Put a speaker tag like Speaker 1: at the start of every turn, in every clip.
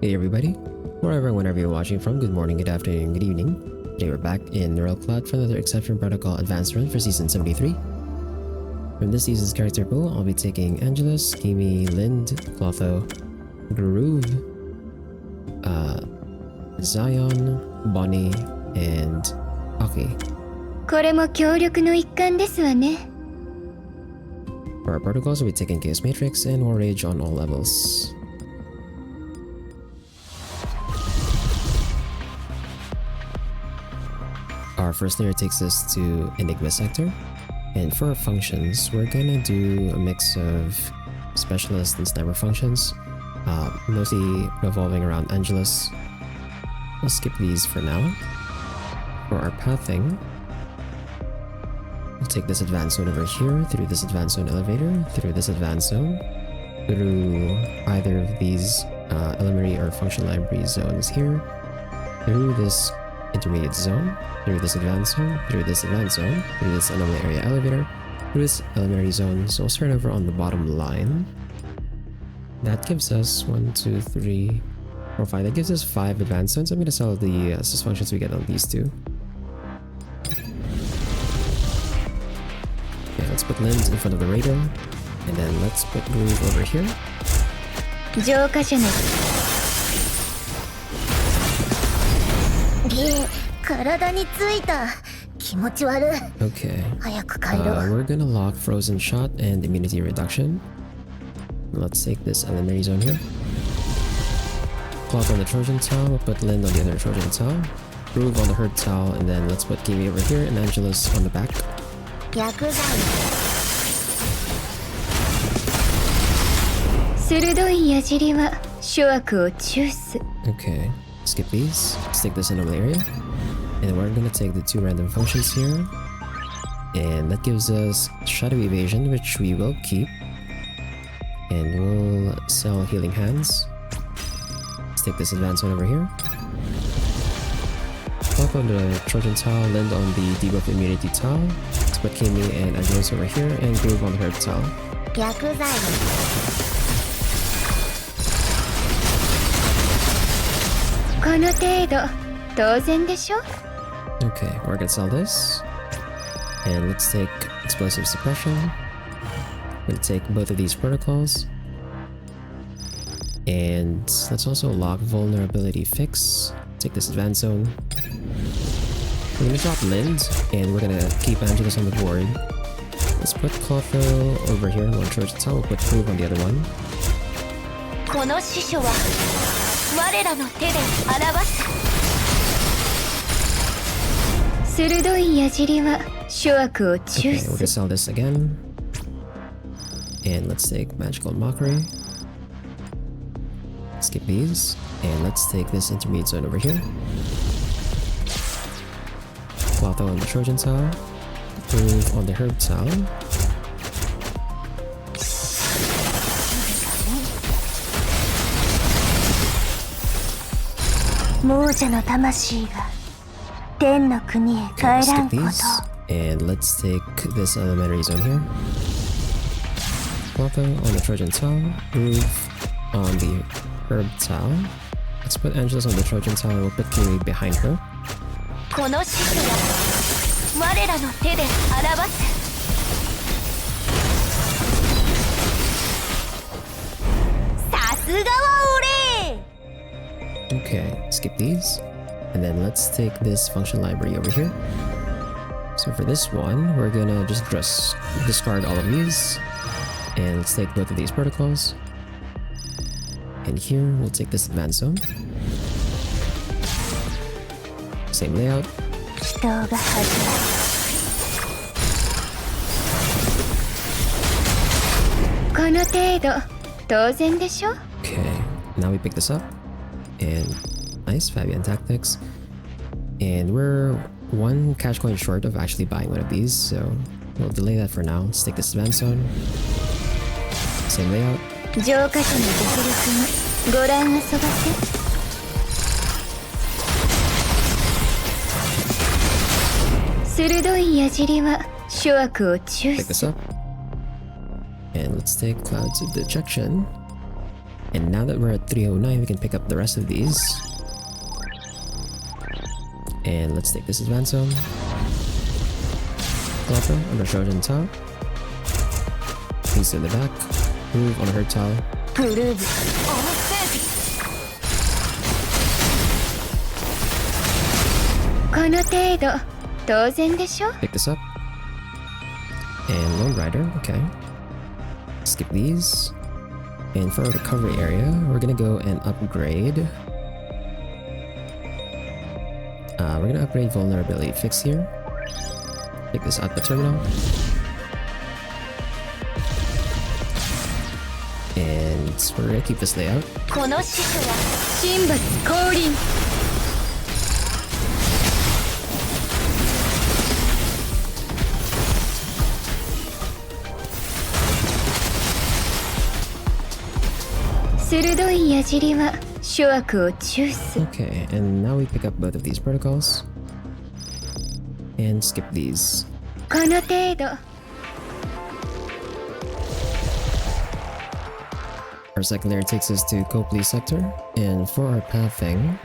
Speaker 1: Hey everybody, wherever whenever you're watching from, good morning, good afternoon, good evening. Today we're back in Neural Cloud for another Exception Protocol Advanced Run for Season 73. From this season's character pool, I'll be taking Angelus, Kimi, Lind, Clotho, Groove, Zion, Bonnie, and Aki.
Speaker 2: これも協力の一環ですわね。
Speaker 1: For our protocols, we'll be taking Chaos Matrix and War Rage on all levels. Our first layer takes us to Enigma Sector, and for our functions, we're gonna do a mix of specialist and sniper functions, mostly revolving around Angelus. We'll skip these for now. For our pathing, we'll take this advanced zone over here, through this advanced zone elevator, through this advanced zone, through either of these elementary or function library zones here, through this intermediate zone, through this advanced zone, through this advanced zone, through this anomaly area elevator, through this elementary zone. So we'll start over on the bottom line. That gives us 1, 2, 3, 4, 5. That gives us 5 advanced zones. I'm going to sell the assist functions we get on these two. Okay, let's put Lind in front of the radar, and then let's put Groove over here.
Speaker 2: 浄化じゃない。体についた。気持ち悪い。
Speaker 1: Okay.
Speaker 2: 早く帰ろう。
Speaker 1: We're gonna lock Frozen Shot and Immunity Reduction. Let's take this elementary zone here. Clock on the Trojan Towel, we'll put Lind on the other Trojan Towel. Groove on the Herd Towel, and then let's put Kimi over here and Angelus on the back.
Speaker 2: 薬剤。鋭い矢尻は諸悪を抽出。
Speaker 1: Okay, skip these. Let's take this anomaly area. And then we're gonna take the 2 random functions here. And that gives us Shadow Evasion, which we will keep. And we'll sell Healing Hands. Let's take this advanced one over here. Clock on the Trojan Towel, Lind on the Debuff Immunity Towel. Let's put Kimi and Angelus over here, and Groove on the Herd Towel.
Speaker 2: 薬剤。この程度当然でしょ。
Speaker 1: Okay, we're gonna sell this. And let's take Explosive Suppression. We're gonna take both of these protocols. And let's also lock Vulnerability Fix. Take this Advanced Zone. We're gonna drop Lind, and we're gonna keep Angelus on the board. Let's put Clotho over here on Trojan Towel. We'll put Groove on the other one.
Speaker 2: この師匠は我らの手で表す。鋭い矢尻は諸悪を抽
Speaker 1: Okay, we're gonna sell this again. And let's take Magical Mockery. Skip these. And let's take this intermediate zone over here. Clotho on the Trojan Tower. Groove on the Herb Tower.
Speaker 2: 亡者の魂が天の国へ
Speaker 1: Okay,
Speaker 2: 帰ら
Speaker 1: skip
Speaker 2: んこと。
Speaker 1: these. And let's take this elementary zone here. Clotho on the Trojan Tower. Groove on the Herb Tower. Let's put Angelus on the Trojan Tower. We'll put Kimi behind her.
Speaker 2: この師匠は我らの手で表す。さすがは俺。
Speaker 1: Okay, skip these. And then let's take this function library over here. So for this one, we're gonna just discard all of these. And let's take both of these protocols. And here, we'll take this advanced zone. Same layout.
Speaker 2: 人が始まる。この程度当然でしょ。
Speaker 1: Okay, now we pick this up. And nice, Fabian Tactics. And we're 1 cash coin short of actually buying one of these, so we'll delay that for now. Let's take this advanced zone. Same layout.
Speaker 2: 浄化者の実力もご覧遊ばせ。鋭い矢尻は諸悪を抽
Speaker 1: Pick
Speaker 2: 出。
Speaker 1: this up. And let's take Clouds of Dejection. And now that we're at 309, we can pick up the rest of these. And let's take this advance zone. Clotho on the Trojan tile. Piece in the back. Move on her tile.
Speaker 2: グルーブオーステージこの程度当然でしょ
Speaker 1: Pick this up. And Lone Rider, okay. Skip these. And for our recovery area, we're gonna go and upgrade. We're gonna upgrade vulnerability fix here. Take this output terminal. And we're gonna keep this layout.
Speaker 2: この死者は神罰降臨 鋭い矢尻は諸悪を抽出
Speaker 1: Okay, and now we pick up both of these protocols. And skip these.
Speaker 2: この程度
Speaker 1: Our second layer takes us to Copley sector. And for our pathing,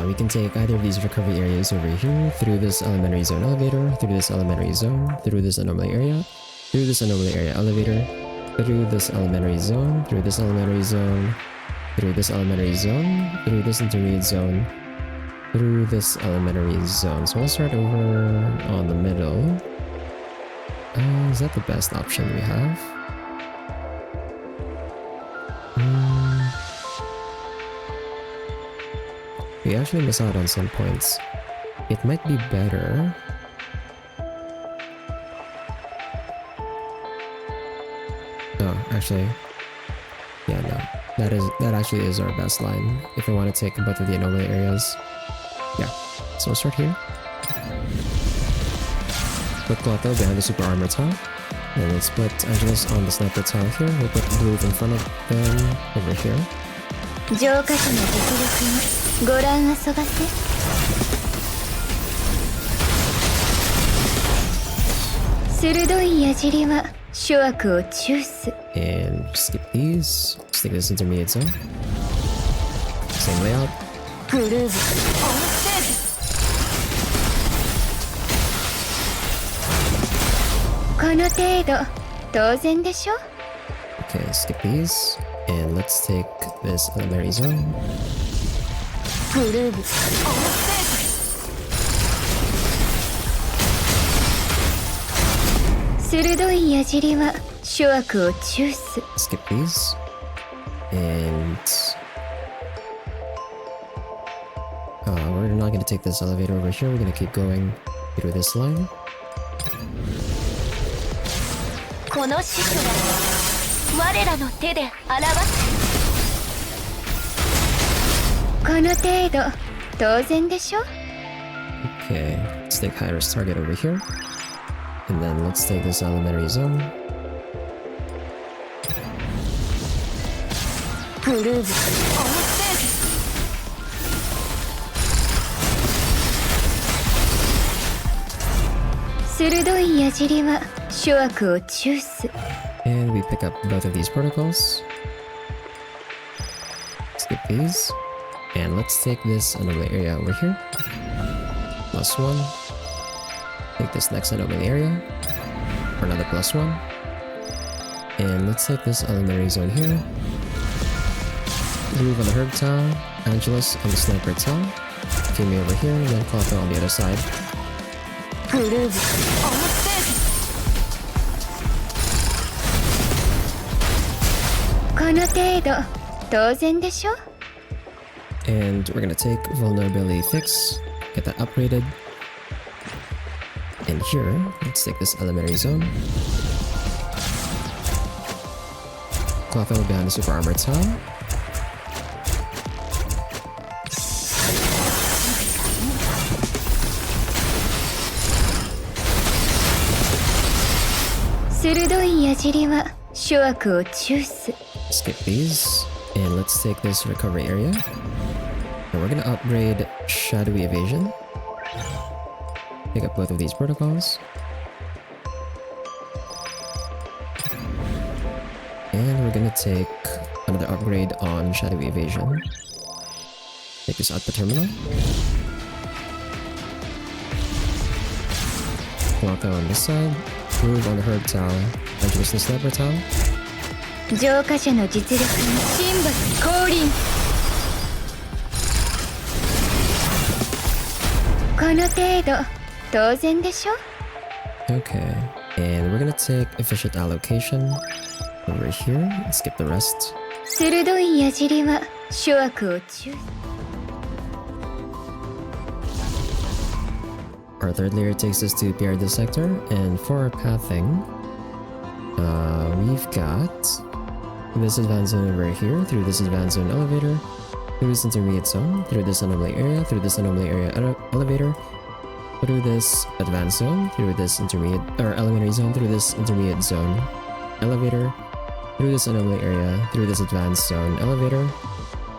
Speaker 1: we can take either of these recovery areas over here, through this elementary zone elevator, through this elementary zone, through this anomaly area, through this anomaly area elevator, through this elementary zone, through this elementary zone, through this elementary zone, through this intermediate zone, through this elementary zone. So we'll start over on the middle. Is that the best option we have? We actually miss out on some points. It might be better. Oh, actually, yeah, no. That actually is our best line if we want to take both of the anomaly areas. Yeah, so we'll start here. Put Clotho behind the super armor tile. And let's put Angelus on the sniper tile here. We'll put Groove in front of them over here.
Speaker 2: 浄化者の実力をご覧遊ばせ鋭い矢尻は諸悪を抽出
Speaker 1: And skip these. Stick this intermediate zone. Same layout.
Speaker 2: グルーブオンステージこの程度当然でしょ
Speaker 1: Okay, skip these. And let's take this elementary zone.
Speaker 2: グルーブオンステージ鋭い矢尻は諸悪を抽出
Speaker 1: Skip these. And we're not going to take this elevator over here. We're going to keep going through this line.
Speaker 2: この死者は我らの手で表すこの程度当然でしょ
Speaker 1: Okay, let's take high-risk target over here. And then let's take this elementary zone.
Speaker 2: グルーブオンステージ鋭い矢尻は諸悪を抽出
Speaker 1: And we pick up both of these protocols. Skip these. And let's take this anomaly area over here. +1. Take this next anomaly area. For another +1. And let's take this elementary zone here. Groove on the herb tile. Angelus on the sniper tile. Kimi over here. And then Clotho on the other side.
Speaker 2: グルーブオンステージこの程度当然でしょ
Speaker 1: And we're gonna take vulnerability fix, get that upgraded. And here, let's take this elementary zone. Clotho behind the super armor tile. Skip these. And let's take this recovery area. And we're gonna upgrade Shadowy Evasion. Pick up both of these protocols. And we're gonna take another upgrade on Shadowy Evasion. Take this out the terminal. Clock on this side. Move on the Herb Tower. Enter the Sniper Tower.
Speaker 2: 浄化者の実力に神罰降臨。この程度当然でしょ。
Speaker 1: Okay, and we're gonna take efficient allocation over here and skip the rest.
Speaker 2: 鋭い矢尻は諸悪を中。
Speaker 1: Our third layer takes us to PR Dissector, and for our pathing, we've got this advanced zone over here, through this advanced zone elevator, through this intermediate zone, through this anomaly area, through this anomaly area elevator, through this advanced zone, through this intermediate or elementary zone, through this intermediate zone elevator, through this anomaly area, through this advanced zone elevator,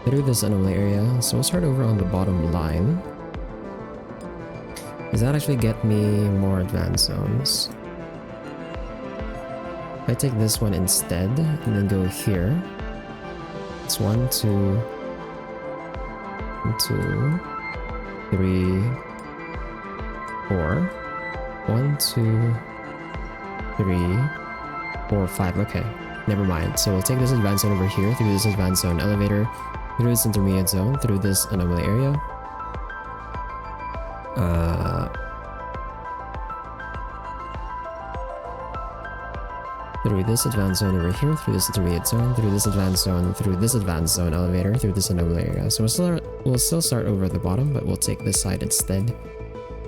Speaker 1: through this anomaly area. So we'll start over on the bottom line. Does that actually get me more advanced zones? If I take this one instead and then go here, it's 1, 2, 2, 3, 4. 1, 2, 3, 4, 5. Okay, never mind. So we'll take this advanced zone over here, through this advanced zone elevator, through this intermediate zone, through this anomaly area. Through this advanced zone over here, through this intermediate zone, through this advanced zone, through this advanced zone elevator, through this anomaly area. So we'll still start over at the bottom, but we'll take this side instead,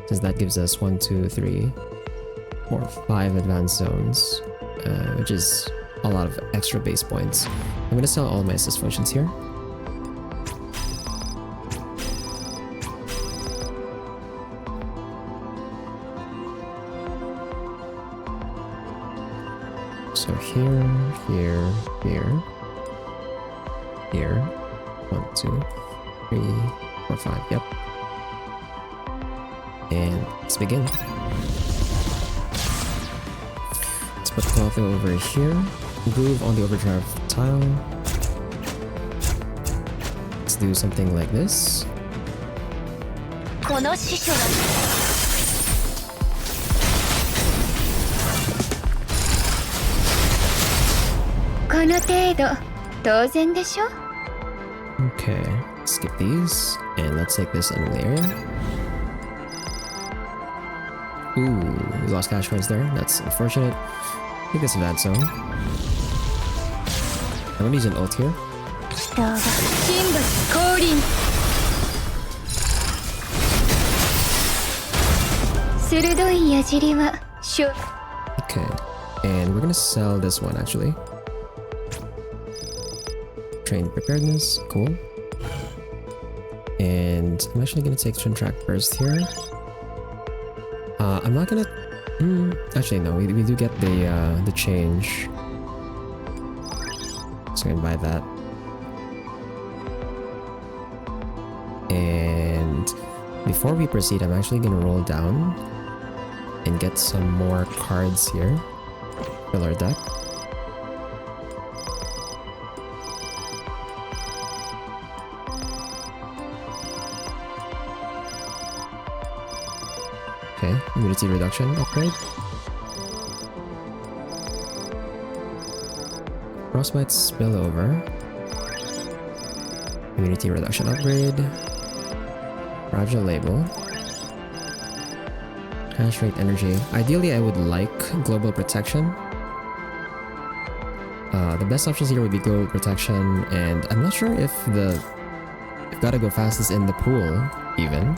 Speaker 1: since that gives us 1, 2, 3, 4, 5 advanced zones, which is a lot of extra base points. I'm gonna sell all my assist functions here. So here, here, here, here. 1, 2, 3, 4, 5. Yep. And let's begin. Let's put cloth over here. Groove on the overdrive tile. Let's do something like this.
Speaker 2: この師匠はこの程度当然でしょ。
Speaker 1: Okay, skip these, and let's take this under the area. Ooh, we lost cash points there. That's unfortunate. I think this is that zone. I'm gonna use an ult here.
Speaker 2: 人が神罰降臨。鋭い矢尻は諸。
Speaker 1: Okay, and we're gonna sell this one actually. Train preparedness, cool. And I'm actually gonna take Twin Track Burst here. I'm not gonna. Actually, no. We do get the change. So I'm gonna buy that. And before we proceed, I'm actually gonna roll down and get some more cards here. Fill our deck. Okay, immunity reduction upgrade. Frostbite spillover. Immunity reduction upgrade. Fragile label. Hash rate energy. Ideally, I would like global protection. The best options here would be global protection, and I'm not sure if Gotta Go Fast is in the pool even.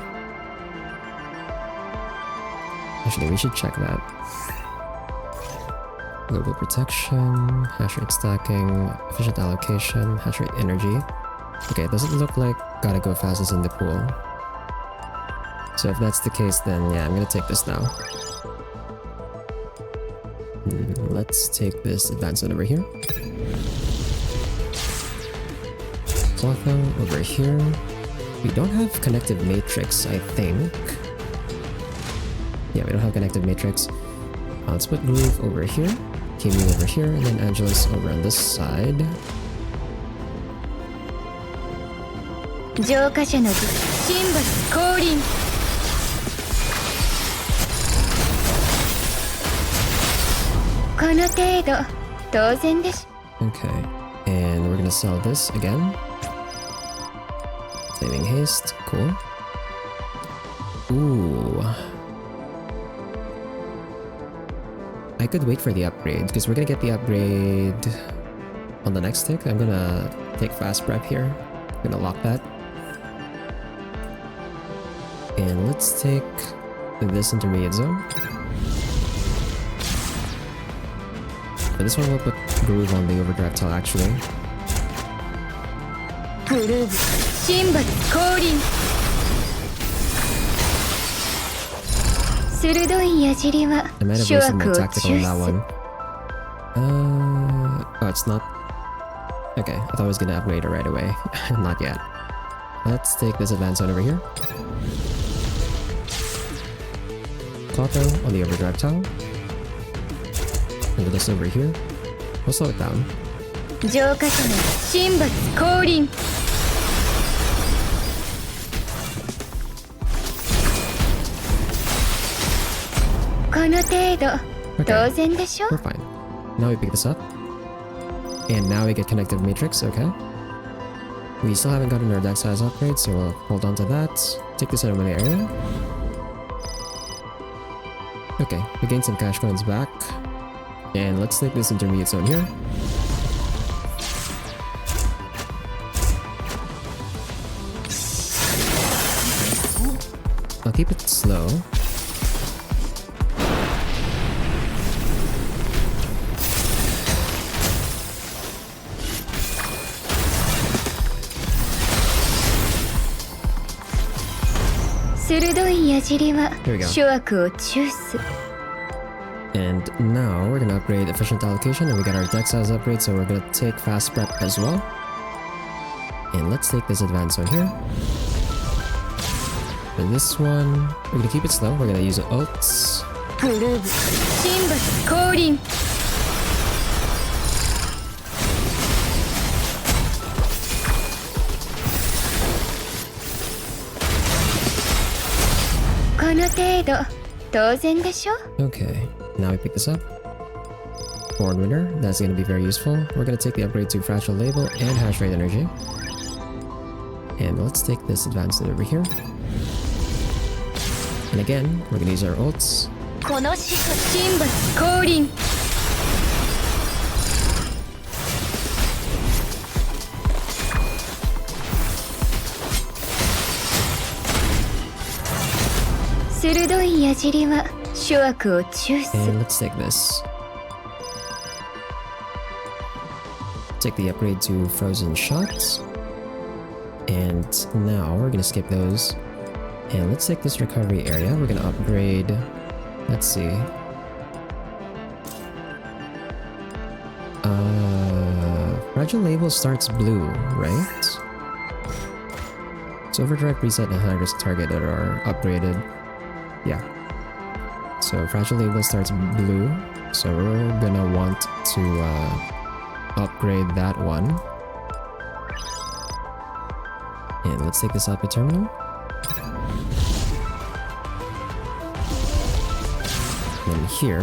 Speaker 1: Actually, we should check that. Global protection, hash rate stacking, efficient allocation, hash rate energy. Okay, it doesn't look like Gotta Go Fast is in the pool. So if that's the case, then yeah, I'm gonna take this now. Let's take this advanced one over here. Clotho over here. We don't have connective matrix, I think. Yeah, we don't have connective matrix. Let's put Groove over here. Kimi over here, and then Angelus over on this side.
Speaker 2: 浄化者の術神罰降臨この程度当然でし
Speaker 1: Okay, and we're gonna sell this again. Saving haste, cool. Ooh. I could wait for the upgrade, because we're gonna get the upgrade on the next tick. I'm gonna take fast prep here. I'm gonna lock that. And let's take this intermediate zone. But this one will put groove on the overdrive tile actually.
Speaker 2: グルーブ神罰降臨鋭い矢尻は
Speaker 1: I might have
Speaker 2: 諸
Speaker 1: wasted my
Speaker 2: 悪を
Speaker 1: tactical on
Speaker 2: 抽
Speaker 1: that
Speaker 2: 出
Speaker 1: one. Oh, it's not. Okay, I thought I was gonna upgrade it right away. Not yet. Let's take this advanced zone over here. Auto on the overdrive tile. And this over here. We'll slow it down.
Speaker 2: 浄化者の神罰降臨この程度
Speaker 1: Okay,
Speaker 2: 当然でしょ
Speaker 1: we're fine. Now we pick this up. And now we get connective matrix, okay. We still haven't gotten our deck size upgrade, so we'll hold on to that. Take this out of my area. Okay, we gained some cash coins back. And let's take this intermediate zone here. I'll keep it slow. Here we go.
Speaker 2: 諸悪を抽出
Speaker 1: And now we're gonna upgrade efficient allocation, and we got our deck size upgrade, so we're gonna take fast prep as well. And let's take this advanced zone here. For this one, we're gonna keep it slow. We're gonna use ults.
Speaker 2: グルーブ神罰降臨この程度当然でしょ
Speaker 1: Okay, now we pick this up. Forward winner, that's gonna be very useful. We're gonna take the upgrade to fragile label and hash rate energy. And let's take this advanced over here. And again, we're gonna use our ults.
Speaker 2: この死と神罰降臨鋭い矢尻は諸悪を抽出
Speaker 1: And let's take this. Take the upgrade to frozen shots. And now we're gonna skip those. And let's take this recovery area. We're gonna upgrade. Let's see. Fragile label starts blue, right? So overdrive preset and high risk target that are upgraded. Yeah. So fragile label starts blue. So we're gonna want to upgrade that one. And let's take this output terminal. And here,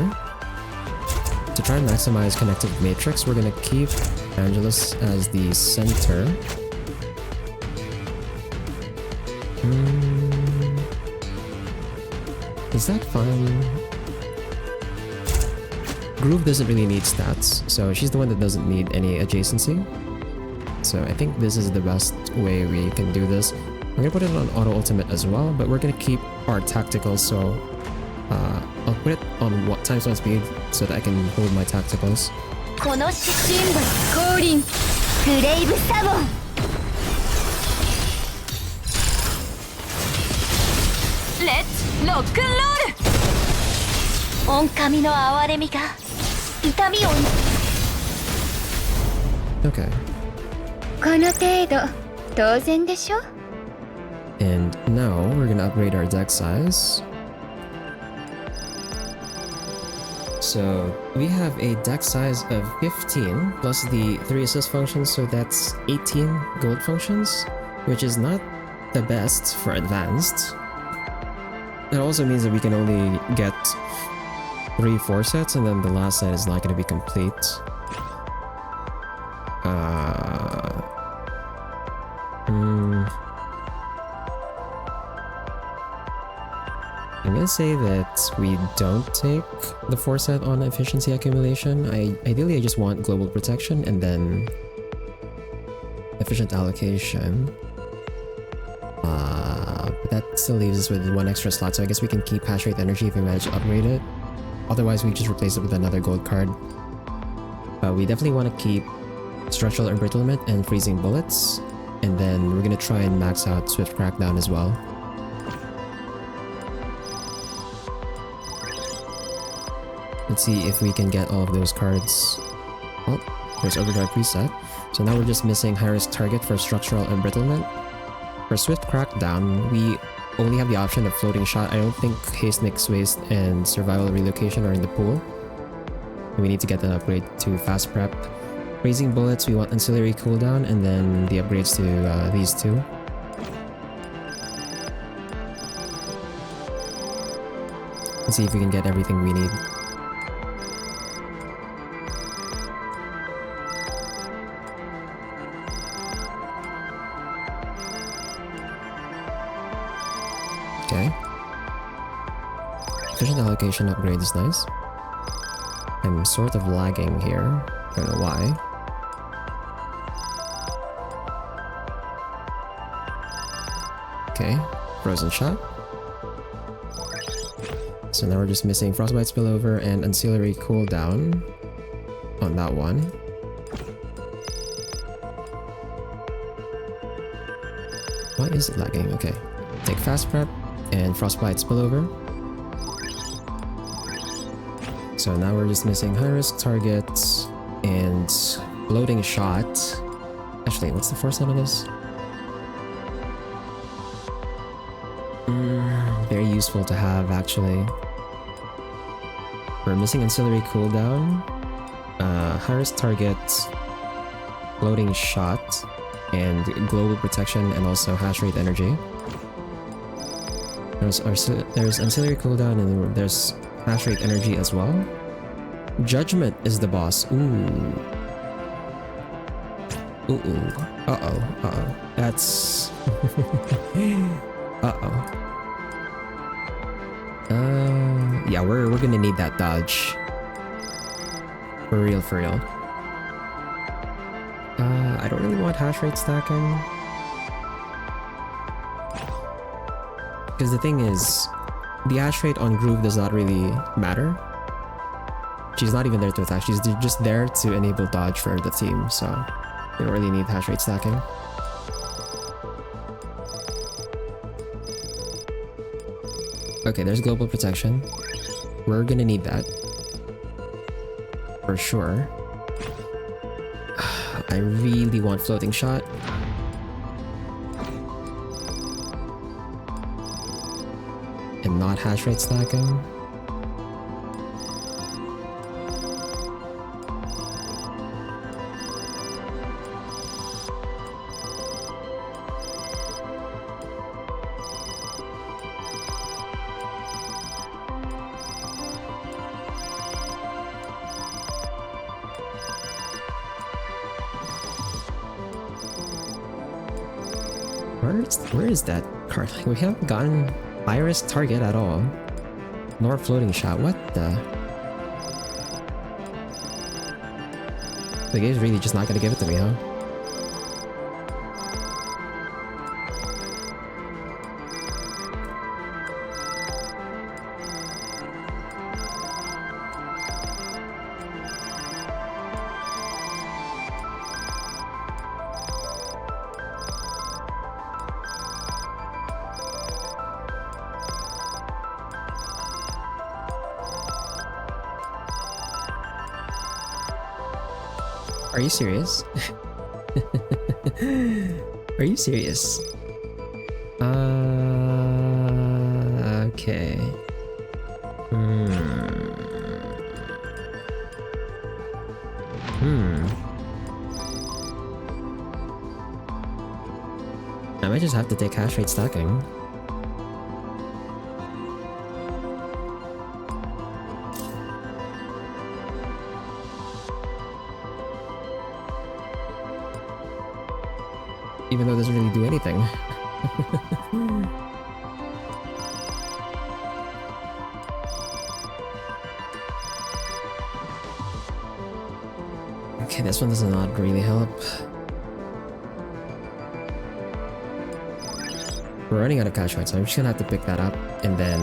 Speaker 1: to try and maximize connective matrix, we're gonna keep Angelus as the center. Is that fine? Groove doesn't really need stats, so she's the one that doesn't need any adjacency. So I think this is the best way we can do this. I'm gonna put it on auto ultimate as well, but we're gonna keep our tacticals, so I'll put it on what times 1 speed so that I can hold my tacticals.
Speaker 2: この死神罰降臨ブレイブサボンレッツロックンロール狼の哀れみが痛みを
Speaker 1: Okay.
Speaker 2: この程度当然でしょ
Speaker 1: And now we're gonna upgrade our deck size. So we have a deck size of 15 plus the 3 assist functions, so that's 18 gold functions, which is not the best for advanced. It also means that we can only get 3 4 sets, and then the last set is not going to be complete. I'm gonna say that we don't take the 4 set on efficiency accumulation. Ideally I just want global protection and then efficient allocation. But that still leaves us with 1 extra slot, so I guess we can keep hash rate energy if we manage to upgrade it. Otherwise we just replace it with another gold card. We definitely want to keep structural embrittlement and freezing bullets, and then we're gonna try and max out swift crackdown as well. Let's see if we can get all of those cards. Oh, there's overdrive preset. So now we're just missing high risk target for structural embrittlement. For swift crackdown, we only have the option of floating shot. I don't think haste mix waste and survival relocation are in the pool. We need to get an upgrade to fast prep. Raising bullets, we want ancillary cooldown, and then the upgrades to these two. Let's see if we can get everything we need. Okay. Efficient allocation upgrade is nice. I'm sort of lagging here. I don't know why. Okay, frozen shot. So now we're just missing frostbite spillover and ancillary cooldown on that one. Why is it lagging? Okay, take fast prep and frostbite spillover. So now we're just missing high risk targets and floating shot. Actually, what's the force out of this? Very useful to have, actually. We're missing ancillary cooldown, high risk targets, floating shot, and global protection, and also hash rate energy. There's ancillary cooldown, and there's hash rate energy as well. Judgment is the boss. Ooh. Uh-oh. That's... yeah, we're gonna need that dodge. For real. I don't really want hash rate stacking. Because the thing is, the hash rate on Groove does not really matter. She's not even there to attack, she's just there to enable dodge for the team, so we don't really need hash rate stacking. Okay, there's global protection. We're gonna need that. For sure. I really want floating shot. And not hash rate stacking. Where is that card? Like, we haven't gotten high risk target at all. Nor floating shot. What the? The game's really just not gonna give it to me, huh? Are you serious? Are you serious? Okay. I might just have to take hash rate stacking. Even though it doesn't really do anything. Okay, this one does not really help. We're running out of cash right, so I'm just gonna have to pick that up and then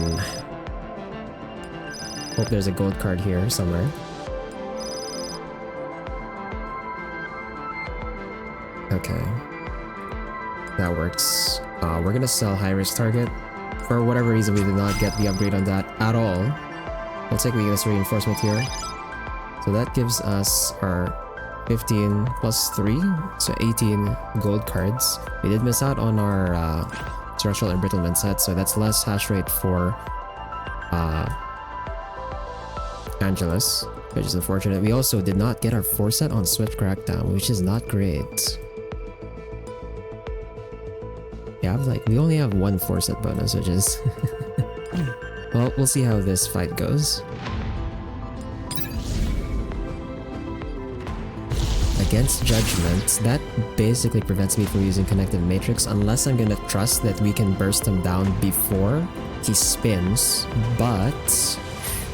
Speaker 1: hope there's a gold card here somewhere. Okay. That works. We're gonna sell high risk target. For whatever reason, we did not get the upgrade on that at all. We'll take weakness reinforcement here. So that gives us our 15 plus 3, so 18 gold cards. We did miss out on our structural embrittlement set, so that's less hash rate for Angelus, which is unfortunate. We also did not get our 4 set on Swift Crackdown, which is not great. Yeah, we only have 1 4 set bonus, which is... Well, we'll see how this fight goes. Against Judgment, that basically prevents me from using Connective Matrix unless I'm gonna trust that we can burst him down before he spins, but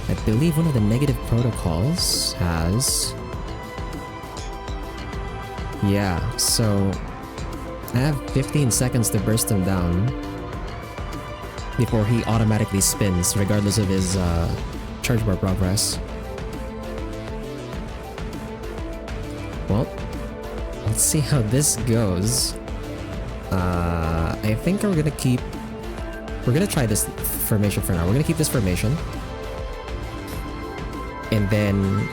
Speaker 1: I believe one of the negative protocols has... Yeah, so I have 15 seconds to burst him down before he automatically spins, regardless of his charge bar progress. Well, let's see how this goes. I think we're gonna try this formation for now. We're gonna keep this formation. And then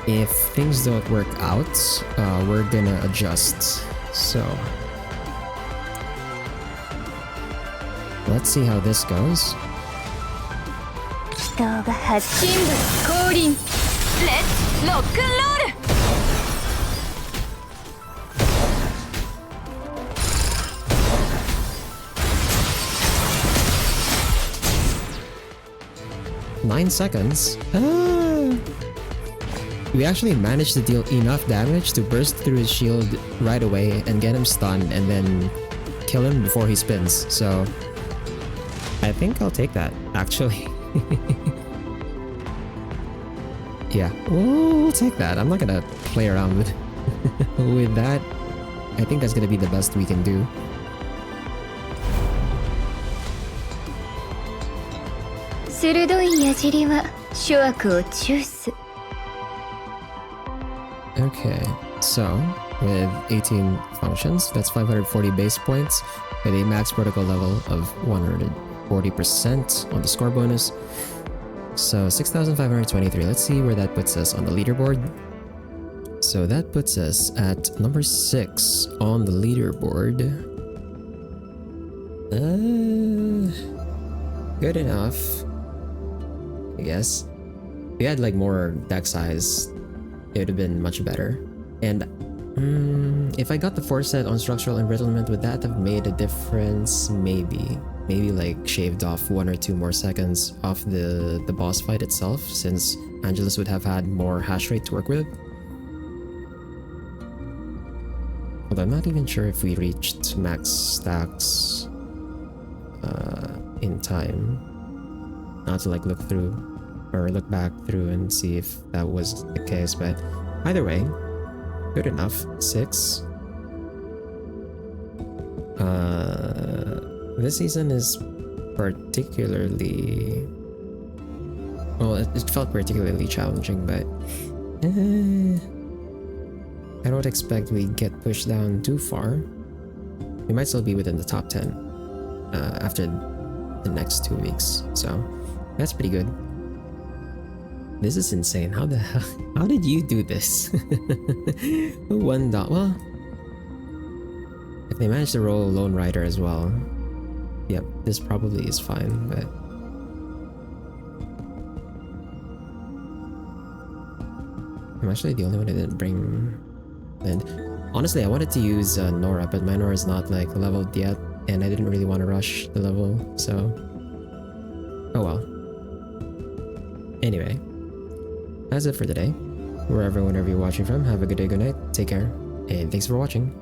Speaker 1: if things don't work out, we're gonna adjust. So let's see how this goes.
Speaker 2: Let's rock and roll!
Speaker 1: 9 seconds? We actually managed to deal enough damage to burst through his shield right away and get him stunned and then kill him before he spins, so I think I'll take that, actually. Yeah, we'll take that. I'm not gonna play around with with that. I think that's gonna be the best we can do. Okay, so with 18 functions, that's 540 base points with a max protocol level of 140% on the score bonus. So 6,523. Let's see where that puts us on the leaderboard. So that puts us at number 6 on the leaderboard. Good enough, I guess. If we had like more deck size, it would have been much better. And if I got the 4 set on structural embrittlement, would that have made a difference? Maybe like shaved off 1 or 2 more seconds off the boss fight itself, since Angelus would have had more hash rate to work with. Although I'm not even sure if we reached max stacks in time. Not to like look through or look back through and see if that was the case, but either way, good enough. 6. This season is particularly... Well, it felt particularly challenging, but... I don't expect we get pushed down too far. We might still be within the top 10 after the next 2 weeks, so that's pretty good. This is insane. How the hell? How did you do this? $1. Well, if they manage to roll Lone Rider as well, yep, this probably is fine, but... I'm actually the only one who didn't bring... And Honestly, I wanted to use Nora, but my Nora is not like leveled yet, and I didn't really want to rush the level, so... Oh well. Anyway, that's it for today. Wherever, whenever you're watching from, have a good day, good night, take care, and thanks for watching.